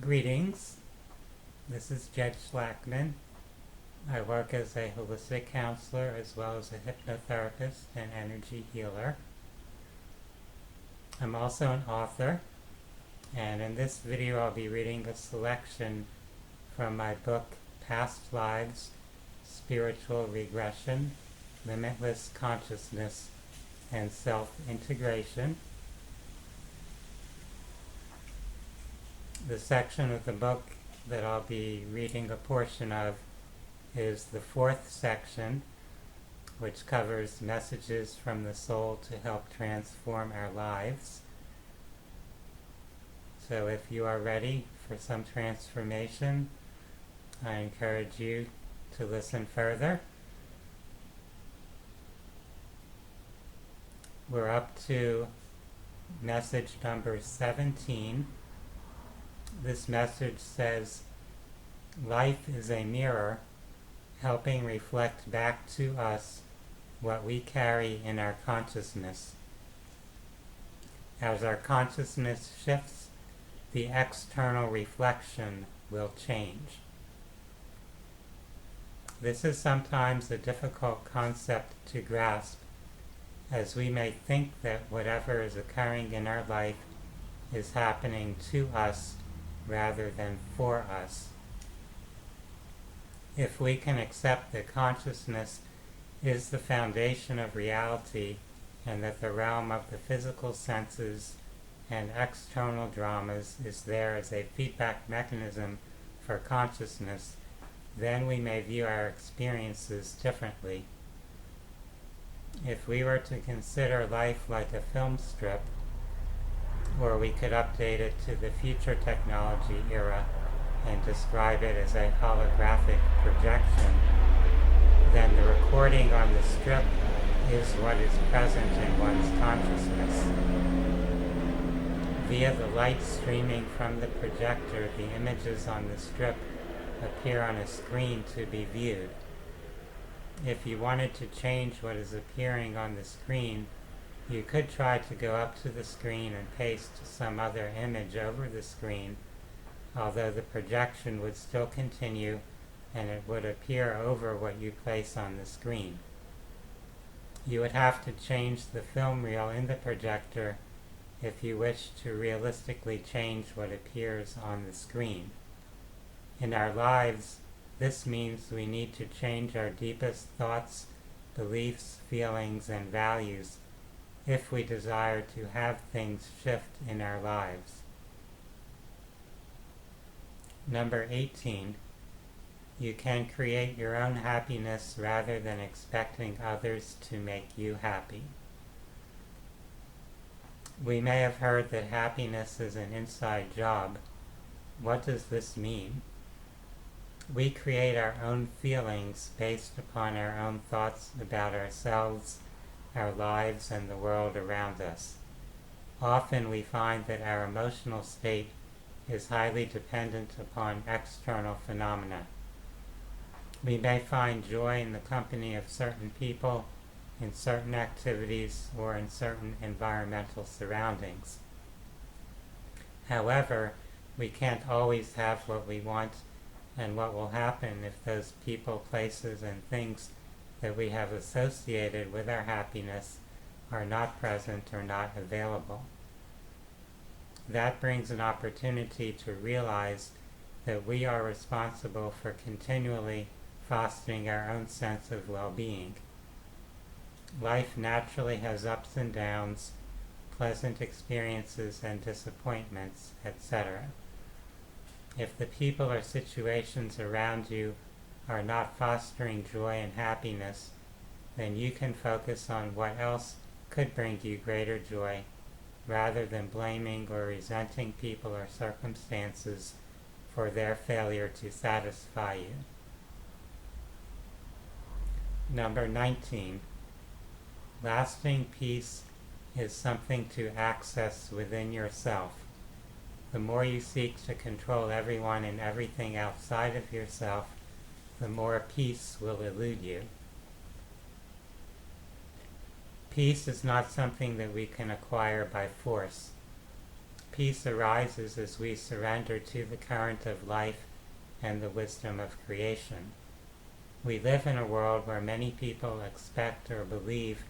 Greetings, this is Jed Shlackman. I work as a holistic counselor as well as a hypnotherapist and energy healer. I'm also an author, and in this video I'll be reading a selection from my book Past Lives, Spiritual Regression, Limitless Consciousness, and Self-Integration. The section of the book that I'll be reading a portion of is the fourth section, which covers messages from the soul to help transform our lives. So if you are ready for some transformation, I encourage you to listen further. We're up to message number 17. This message says, life is a mirror helping reflect back to us what we carry in our consciousness. As our consciousness shifts, the external reflection will change. This is sometimes a difficult concept to grasp, as we may think that whatever is occurring in our life is happening to us rather than for us. If we can accept that consciousness is the foundation of reality and that the realm of the physical senses and external dramas is there as a feedback mechanism for consciousness, then we may view our experiences differently. If we were to consider life like a film strip, or we could update it to the future technology era and describe it as a holographic projection, then the recording on the strip is what is present in one's consciousness. Via the light streaming from the projector, the images on the strip appear on a screen to be viewed. If you wanted to change what is appearing on the screen, you could try to go up to the screen and paste some other image over the screen, although the projection would still continue and it would appear over what you place on the screen. You would have to change the film reel in the projector if you wish to realistically change what appears on the screen. In our lives, this means we need to change our deepest thoughts, beliefs, feelings, and values if we desire to have things shift in our lives. Number 18, you can create your own happiness rather than expecting others to make you happy. We may have heard that happiness is an inside job. What does this mean? We create our own feelings based upon our own thoughts about ourselves, our lives, and the world around us. Often we find that our emotional state is highly dependent upon external phenomena. We may find joy in the company of certain people, in certain activities, or in certain environmental surroundings. However, we can't always have what we want, and what will happen if those people, places, and things that we have associated with our happiness are not present or not available. That brings an opportunity to realize that we are responsible for continually fostering our own sense of well-being. Life naturally has ups and downs, pleasant experiences and disappointments, etc. If the people or situations around you are not fostering joy and happiness, then you can focus on what else could bring you greater joy, rather than blaming or resenting people or circumstances for their failure to satisfy you. Number 19, lasting peace is something to access within yourself. The more you seek to control everyone and everything outside of yourself, the more peace will elude you. Peace is not something that we can acquire by force. peace arises as we surrender to the current of life and the wisdom of creation. We live in a world where many people expect or believe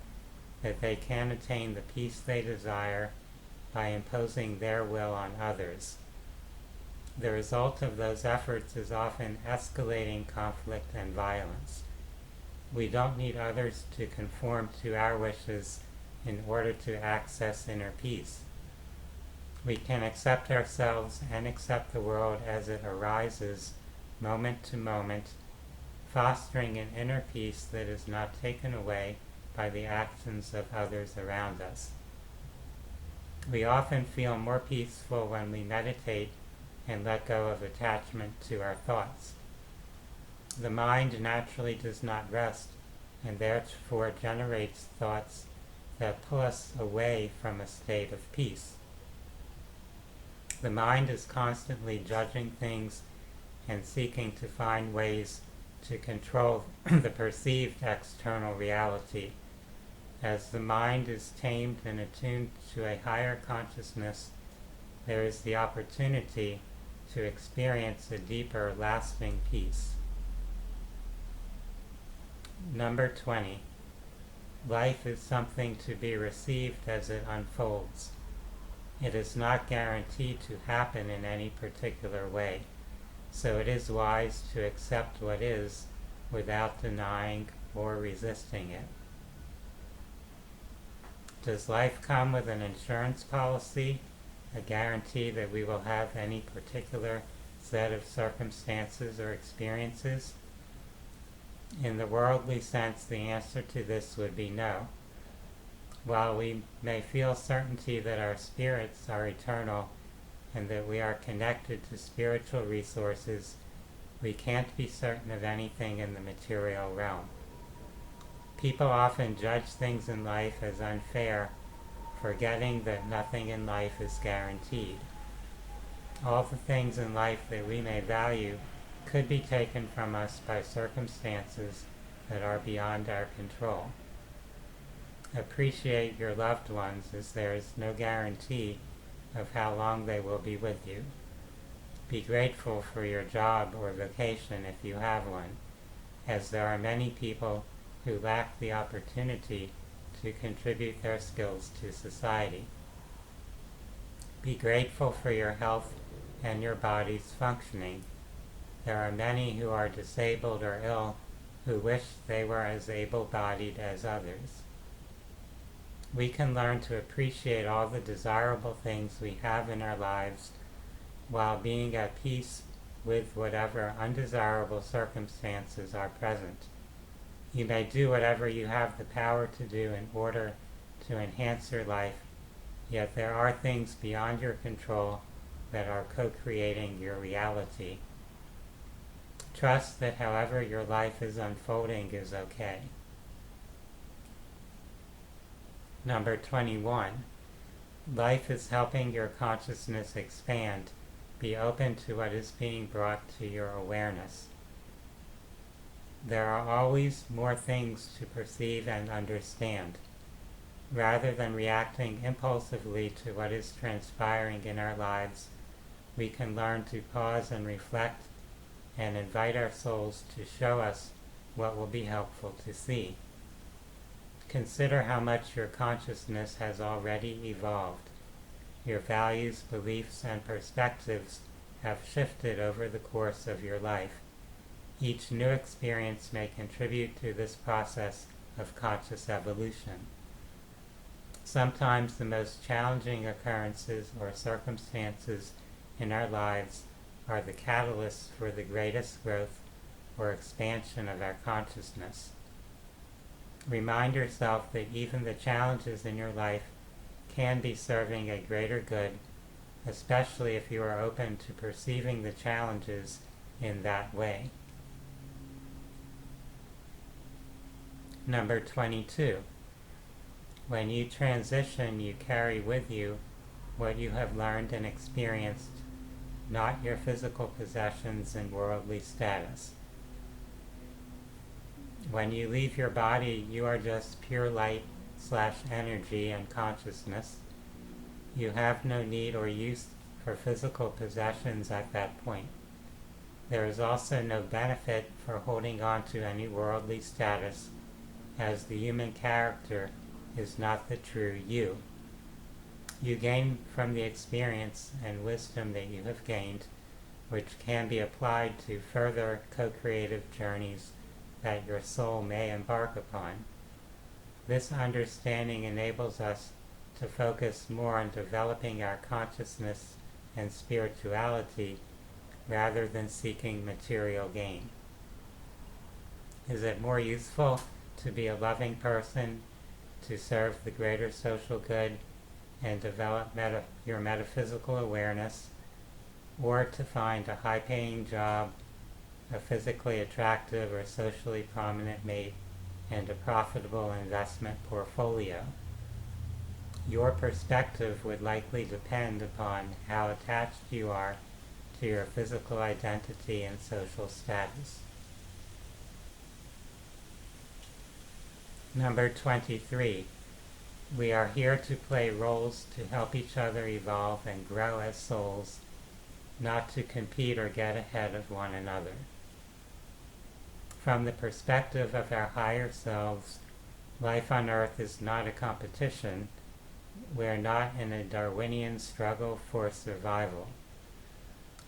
that they can attain the peace they desire by imposing their will on others. The result of those efforts is often escalating conflict and violence. We don't need others to conform to our wishes in order to access inner peace. We can accept ourselves and accept the world as it arises, moment to moment, fostering an inner peace that is not taken away by the actions of others around us. We often feel more peaceful when we meditate and let go of attachment to our thoughts. The mind naturally does not rest and therefore generates thoughts that pull us away from a state of peace. The mind is constantly judging things and seeking to find ways to control the perceived external reality. As the mind is tamed and attuned to a higher consciousness, there is the opportunity to experience a deeper, lasting peace. Number 20. Life is something to be received as it unfolds. It is not guaranteed to happen in any particular way, so it is wise to accept what is without denying or resisting it. Does life come with an insurance policy, a guarantee that we will have any particular set of circumstances or experiences? In the worldly sense, the answer to this would be no. While we may feel certainty that our spirits are eternal and that we are connected to spiritual resources, we can't be certain of anything in the material realm. People often judge things in life as unfair, forgetting that nothing in life is guaranteed. All the things in life that we may value could be taken from us by circumstances that are beyond our control. Appreciate your loved ones, as there is no guarantee of how long they will be with you. Be grateful for your job or vocation if you have one, as there are many people who lack the opportunity to contribute their skills to society. Be grateful for your health and your body's functioning. There are many who are disabled or ill who wish they were as able-bodied as others. We can learn to appreciate all the desirable things we have in our lives while being at peace with whatever undesirable circumstances are present. You may do whatever you have the power to do in order to enhance your life, yet there are things beyond your control that are co-creating your reality. Trust that however your life is unfolding is okay. Number 21. Life is helping your consciousness expand. Be open to what is being brought to your awareness. There are always more things to perceive and understand. Rather than reacting impulsively to what is transpiring in our lives, we can learn to pause and reflect and invite our souls to show us what will be helpful to see. Consider how much your consciousness has already evolved. Your values, beliefs, and perspectives have shifted over the course of your life. Each new experience may contribute to this process of conscious evolution. Sometimes the most challenging occurrences or circumstances in our lives are the catalysts for the greatest growth or expansion of our consciousness. Remind yourself that even the challenges in your life can be serving a greater good, especially if you are open to perceiving the challenges in that way. Number 22. When you transition, you carry with you what you have learned and experienced, not your physical possessions and worldly status. When you leave your body, you are just pure light/energy and consciousness. You have no need or use for physical possessions at that point. There is also no benefit for holding on to any worldly status, as the human character is not the true you. You gain from the experience and wisdom that you have gained, which can be applied to further co-creative journeys that your soul may embark upon. This understanding enables us to focus more on developing our consciousness and spirituality rather than seeking material gain. Is it more useful to be a loving person, to serve the greater social good, and develop your metaphysical awareness, or to find a high-paying job, a physically attractive or socially prominent mate, and a profitable investment portfolio? Your perspective would likely depend upon how attached you are to your physical identity and social status. Number 23. We are here to play roles to help each other evolve and grow as souls, not to compete or get ahead of one another. From the perspective of our higher selves, life on Earth is not a competition. We are not in a Darwinian struggle for survival.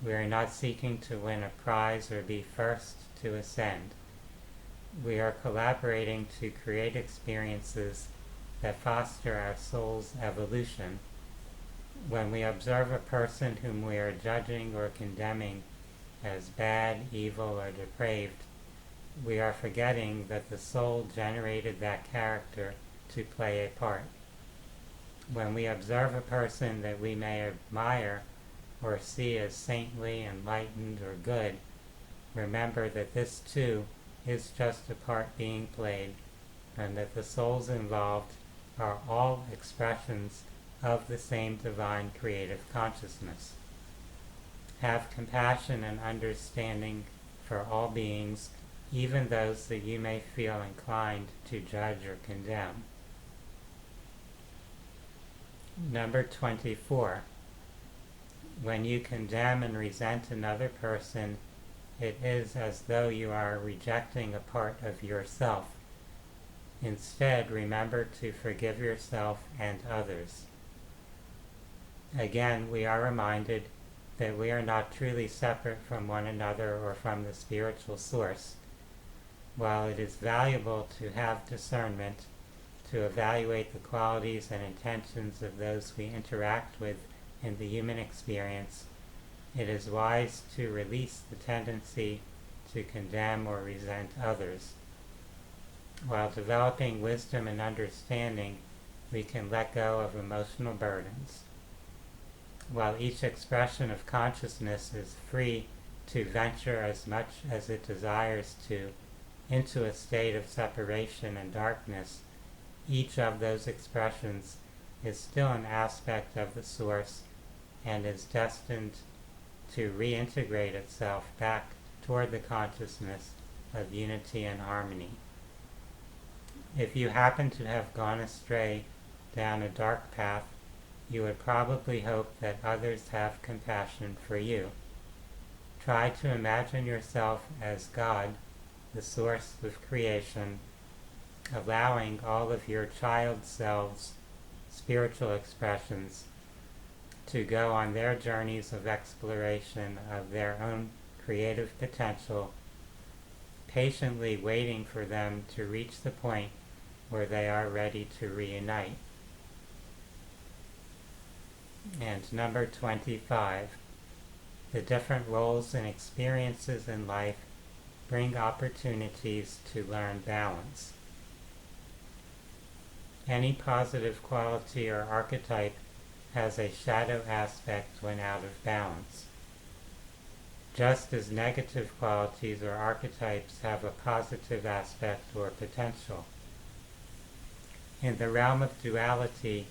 We are not seeking to win a prize or be first to ascend. We are collaborating to create experiences that foster our soul's evolution. When we observe a person whom we are judging or condemning as bad, evil, or depraved, we are forgetting that the soul generated that character to play a part. When we observe a person that we may admire or see as saintly, enlightened, or good, remember that this too is just a part being played, and that the souls involved are all expressions of the same divine creative consciousness. Have compassion and understanding for all beings, even those that you may feel inclined to judge or condemn. Number 24. When you condemn and resent another person, it is as though you are rejecting a part of yourself. Instead, remember to forgive yourself and others. Again, we are reminded that we are not truly separate from one another or from the spiritual source. While it is valuable to have discernment, to evaluate the qualities and intentions of those we interact with in the human experience, it is wise to release the tendency to condemn or resent others. While developing wisdom and understanding, we can let go of emotional burdens. While each expression of consciousness is free to venture as much as it desires to into a state of separation and darkness, each of those expressions is still an aspect of the Source and is destined to reintegrate itself back toward the consciousness of unity and harmony. If you happen to have gone astray down a dark path, you would probably hope that others have compassion for you. Try to imagine yourself as God, the source of creation, allowing all of your child selves' spiritual expressions to go on their journeys of exploration of their own creative potential, patiently waiting for them to reach the point where they are ready to reunite. And number 25, the different roles and experiences in life bring opportunities to learn balance. Any positive quality or archetype has a shadow aspect when out of balance, just as negative qualities or archetypes have a positive aspect or potential. In the realm of duality,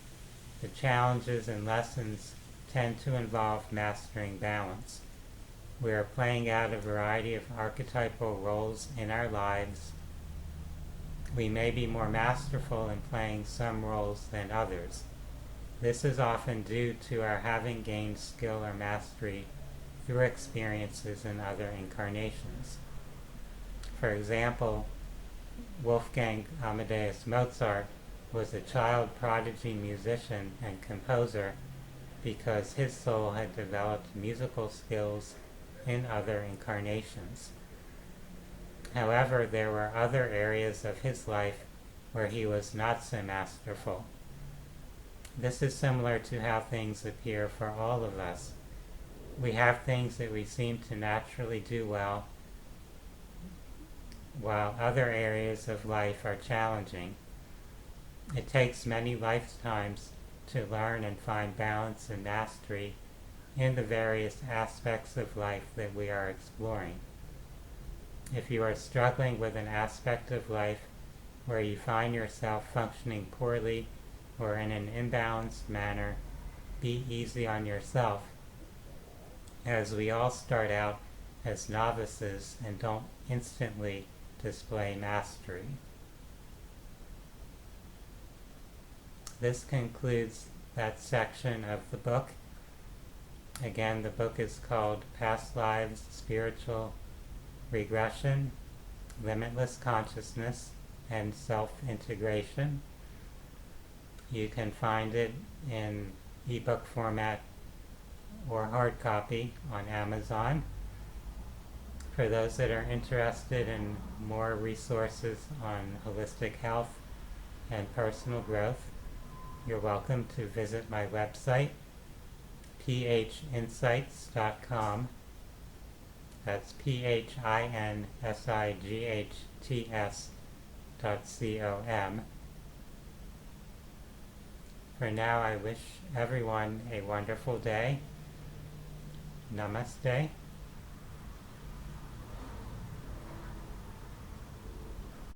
the challenges and lessons tend to involve mastering balance. We are playing out a variety of archetypal roles in our lives. We may be more masterful in playing some roles than others. This is often due to our having gained skill or mastery through experiences in other incarnations. For example, Wolfgang Amadeus Mozart was a child prodigy musician and composer because his soul had developed musical skills in other incarnations. However, there were other areas of his life where he was not so masterful. This is similar to how things appear for all of us. We have things that we seem to naturally do well, while other areas of life are challenging. It takes many lifetimes to learn and find balance and mastery in the various aspects of life that we are exploring. If you are struggling with an aspect of life where you find yourself functioning poorly or in an imbalanced manner, be easy on yourself, as we all start out as novices and don't instantly display mastery. This concludes that section of the book. Again, the book is called Past Lives, Spiritual Regression, Limitless Consciousness, and Self-Integration. You can find it in ebook format or hard copy on Amazon. For those that are interested in more resources on holistic health and personal growth, you're welcome to visit my website, phinsights.com. That's phinsights.com. For now, I wish everyone a wonderful day. Namaste.